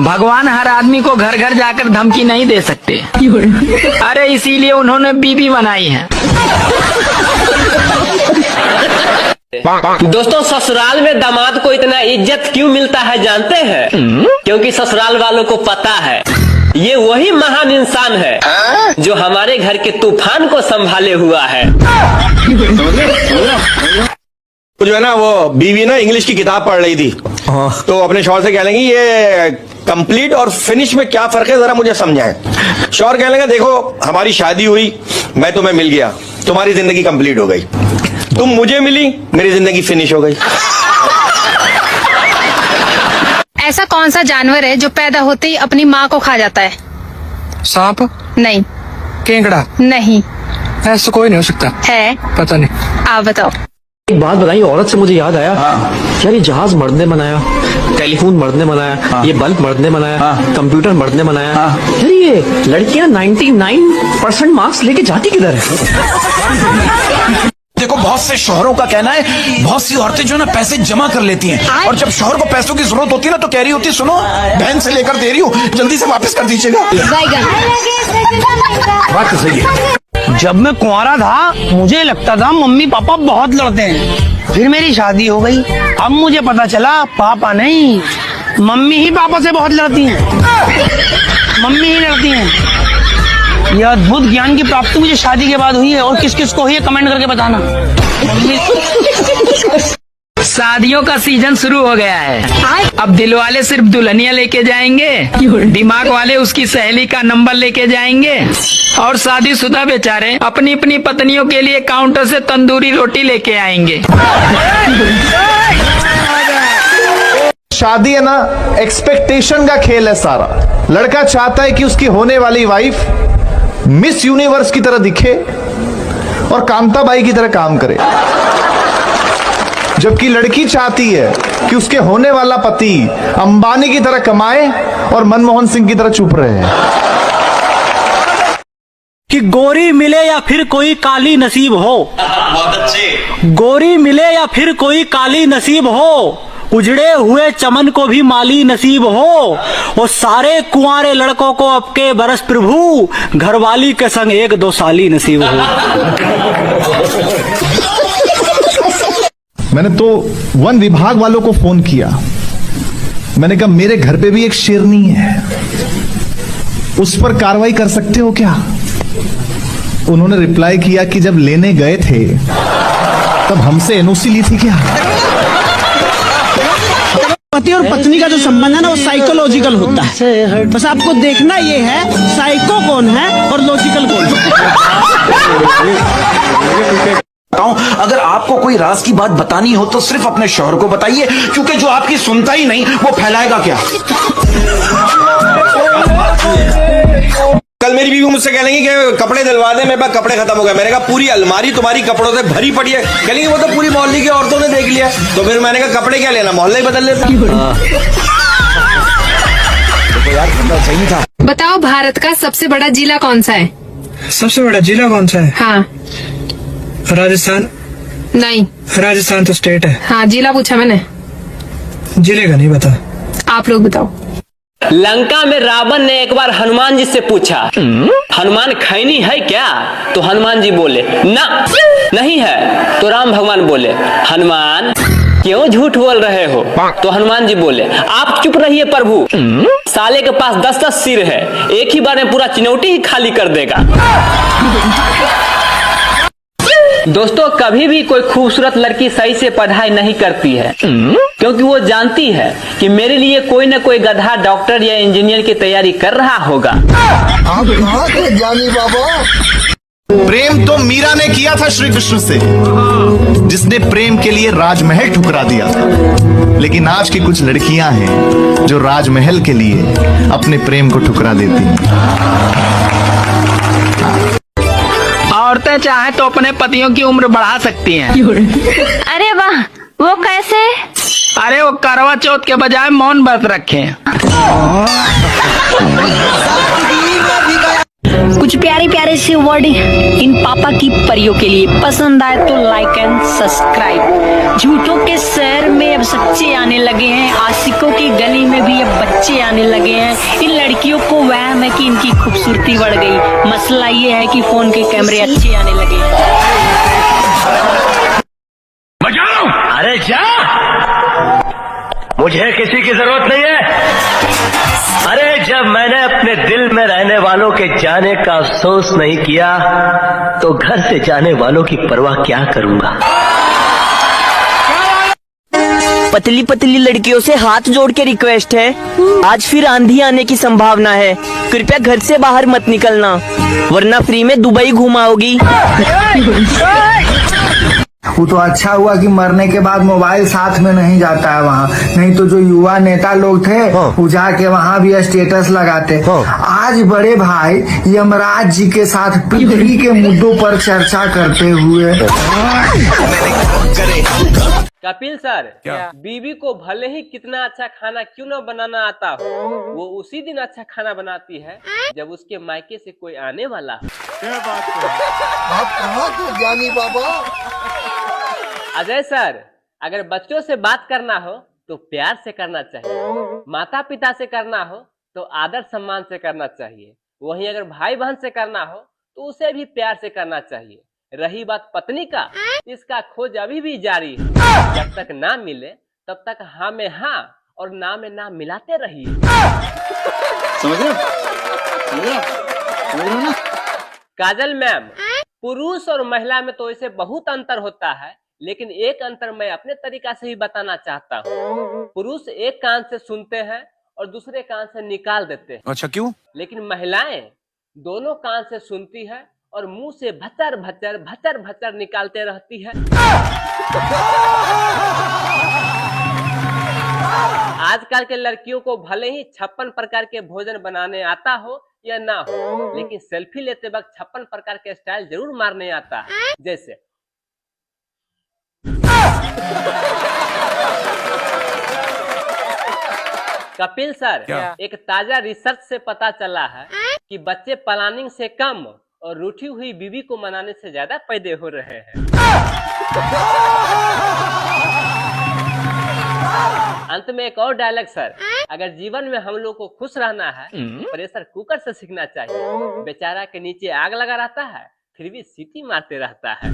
भगवान हर आदमी को घर घर जाकर धमकी नहीं दे सकते। अरे इसीलिए उन्होंने बीबी बनाई है। दोस्तों, ससुराल में दामाद को इतना इज्जत क्यों मिलता है जानते हैं? क्योंकि ससुराल वालों को पता है ये वही महान इंसान है जो हमारे घर के तूफान को संभाले हुआ है। जो है ना वो बीवी ना इंग्लिश की किताब पढ़ रही थी, तो अपने शौहर से कह लेंगी ये कंप्लीट और फिनिश में क्या फर्क है जरा मुझे समझाएं। शौहर कह लेंगे देखो हमारी शादी हुई, मैं तुम्हें मिल गया, तुम्हारी जिंदगी कंप्लीट हो गई, तुम मुझे मिली, मेरी जिंदगी फिनिश हो गई। ऐसा कौन सा जानवर है जो पैदा होते ही अपनी माँ को खा जाता है? सांप? नहीं। केंगड़ा? नहीं। ऐसा कोई नहीं हो सकता। है? पता नहीं। आप बताओ। एक बात बताइए, औरत से मुझे याद आया, यार ये जहाज मर्द ने बनाया, टेलीफोन मर्द ने बनाया, ये बल्ब मर्द ने बनाया, कंप्यूटर मर्द ने बनाया, यार ये लड़कियां 99% मार्क्स लेके जाती किधर है? देखो बहुत से शौहरों का कहना है बहुत सी औरतें जो ना पैसे जमा कर लेती हैं और जब शौहर को पैसों की जरूरत होती है ना तो कह रही होती है सुनो बहन से लेकर दे रही हूँ जल्दी से वापस कर दीजिएगा। बात तो सही है। जब मैं कुंवारा था मुझे लगता था मम्मी पापा बहुत लड़ते हैं, फिर मेरी शादी हो गई, अब मुझे पता चला पापा नहीं मम्मी ही पापा से बहुत लड़ती हैं, मम्मी ही लड़ती हैं। यह अद्भुत ज्ञान की प्राप्ति मुझे शादी के बाद हुई है और किस किस को हुई है कमेंट करके बताना। शादियों का सीजन शुरू हो गया है। अब दिल वाले सिर्फ दुल्हनिया लेके जाएंगे, दिमाग वाले उसकी सहेली का नंबर लेके जाएंगे और शादीशुदा बेचारे अपनी अपनी पत्नियों के लिए काउंटर से तंदूरी रोटी लेके आएंगे। शादी है ना एक्सपेक्टेशन का खेल है सारा। लड़का चाहता है कि उसकी होने वाली वाइफ मिस यूनिवर्स की तरह दिखे और कांताबाई की तरह काम करे, जबकि लड़की चाहती है कि उसके होने वाला पति अंबानी की तरह कमाए और मनमोहन सिंह की तरह चुप रहे। कि गोरी मिले या फिर कोई काली नसीब हो, गोरी मिले या फिर कोई काली नसीब हो, उजड़े हुए चमन को भी माली नसीब हो, और सारे कुंवारे लड़कों को अब के बरस प्रभु घरवाली के संग 1-2 साली नसीब हो। मैंने तो वन विभाग वालों को फोन किया, मैंने कहा मेरे घर पे भी एक शेरनी है, उस पर कार्रवाई कर सकते हो क्या? उन्होंने रिप्लाई किया कि जब लेने गए थे तब हमसे एनओसी ली थी क्या? पति और पत्नी का जो संबंध है ना वो साइकोलॉजिकल होता है, बस आपको देखना ये है साइको कौन है और लॉजिकल कौन है। अगर आपको कोई राज की बात बतानी हो तो सिर्फ अपने शौहर को बताइए, क्योंकि जो आपकी सुनता ही नहीं वो फैलाएगा क्या। कल मेरी बीवी मुझसे कह लेंगी कि कपड़े दिलवा दे, मेरे पास कपड़े खत्म हो गए। मैंने कहा पूरी अलमारी तुम्हारी कपड़ों से भरी पड़ी है। कहेंगी वो तो पूरी मोहल्ले की औरतों ने देख लिया। तो फिर मैंने कहा कपड़े क्या लेना, मोहल्ले ही बदल लेता। बताओ भारत का सबसे बड़ा जिला कौन सा है? सबसे बड़ा जिला कौन सा है? हाँ। राजस्थान? नहीं। राजस्थान तो स्टेट है। हाँ जिला पूछा मैंने, जिले का नहीं बता। आप लोग बताओ। लंका में रावण ने एक बार हनुमान जी से पूछा हनुमान खैनी है क्या? तो हनुमान जी बोले ना नहीं है। तो राम भगवान बोले हनुमान क्यों झूठ बोल रहे हो? तो हनुमान जी बोले आप चुप रहिए प्रभु, साले के पास 10-10 सिर है, एक ही बार में पूरा चिनौटी ही खाली कर देगा। दोस्तों, कभी भी कोई खूबसूरत लड़की सही से पढ़ाई नहीं करती है, क्योंकि वो जानती है कि मेरे लिए कोई न कोई गधा डॉक्टर या इंजीनियर की तैयारी कर रहा होगा। प्रेम तो मीरा ने किया था श्री कृष्ण से, जिसने प्रेम के लिए राजमहल ठुकरा दिया था। लेकिन आज की कुछ लड़कियां हैं जो राजमहल के लिए अपने प्रेम को ठुकरा देती हैं। औरतें चाहे तो अपने पतियों की उम्र बढ़ा सकती हैं। अरे वाह, वो कैसे? अरे वो करवा चौथ के बजाय मौन व्रत रखें। कुछ प्यारी प्यारे से वर्ड इन पापा की परियों के लिए। पसंद आए तो लाइक एंड सब्सक्राइब। झूठों के शहर में अब सच्चे आने लगे हैं, आशिकों की गली में भी अब बच्चे आने लगे हैं। इन लड़कियों को वहम है कि इनकी खूबसूरती बढ़ गई, मसला ये है कि फोन के कैमरे अच्छे आने लगे हैं। अरे जा, मुझे किसी की जरूरत नहीं है। अरे जब मैंने अपने दिल में रहने वालों के जाने का अफसोस नहीं किया तो घर से जाने वालों की परवाह क्या करूंगा। पतली पतली लड़कियों से हाथ जोड़ के रिक्वेस्ट है, आज फिर आंधी आने की संभावना है, कृपया घर से बाहर मत निकलना वरना फ्री में दुबई घुमाओगी। वो तो अच्छा हुआ कि मरने के बाद मोबाइल साथ में नहीं जाता है वहाँ, नहीं तो जो युवा नेता लोग थे वो जाके वहाँ भी स्टेटस लगाते। आज बड़े भाई यमराज जी के साथ पृथ्वी के मुद्दों पर चर्चा करते हुए। कपिल सर, बीवी को भले ही कितना अच्छा खाना क्यों न बनाना आता हो, वो उसी दिन अच्छा खाना बनाती है जब उसके मायके से कोई आने वाला हो। क्या बात है, आप कहाँ के ज्ञानी बाबा। अजय सर, अगर बच्चों से बात करना हो तो प्यार से करना चाहिए, माता पिता से करना हो तो आदर सम्मान से करना चाहिए, वहीं अगर भाई बहन से करना हो तो उसे भी प्यार से करना चाहिए। रही बात पत्नी का, इसका खोज अभी भी जारी है, जब तक ना मिले तब तक हाँ में हाँ और ना में ना मिलाते रहिए। समझ रहे ना? काजल मैम, पुरुष और महिला में तो इसे बहुत अंतर होता है, लेकिन एक अंतर मैं अपने तरीका से ही बताना चाहता हूँ। पुरुष एक कान से सुनते हैं और दूसरे कान से निकाल देते हैं। अच्छा, क्यों? लेकिन महिलाएं दोनों कान से सुनती है और मुंह से भचर भचर भचर भचर निकालते रहती है। आजकल के लड़कियों को भले ही 56 प्रकार के भोजन बनाने आता हो या ना हो, लेकिन सेल्फी लेते वक्त 56 प्रकार के स्टाइल जरूर मारने आता है। जैसे कपिल सर, एक ताजा रिसर्च से पता चला है कि बच्चे प्लानिंग से कम और रूठी हुई बीवी को मनाने से ज्यादा पैदा हो रहे हैं। अंत में एक और डायलॉग सर, अगर जीवन में हम लोग को खुश रहना है प्रेशर कुकर से सीखना चाहिए। बेचारा के नीचे आग लगा रहता है फिर भी सीटी मारते रहता है।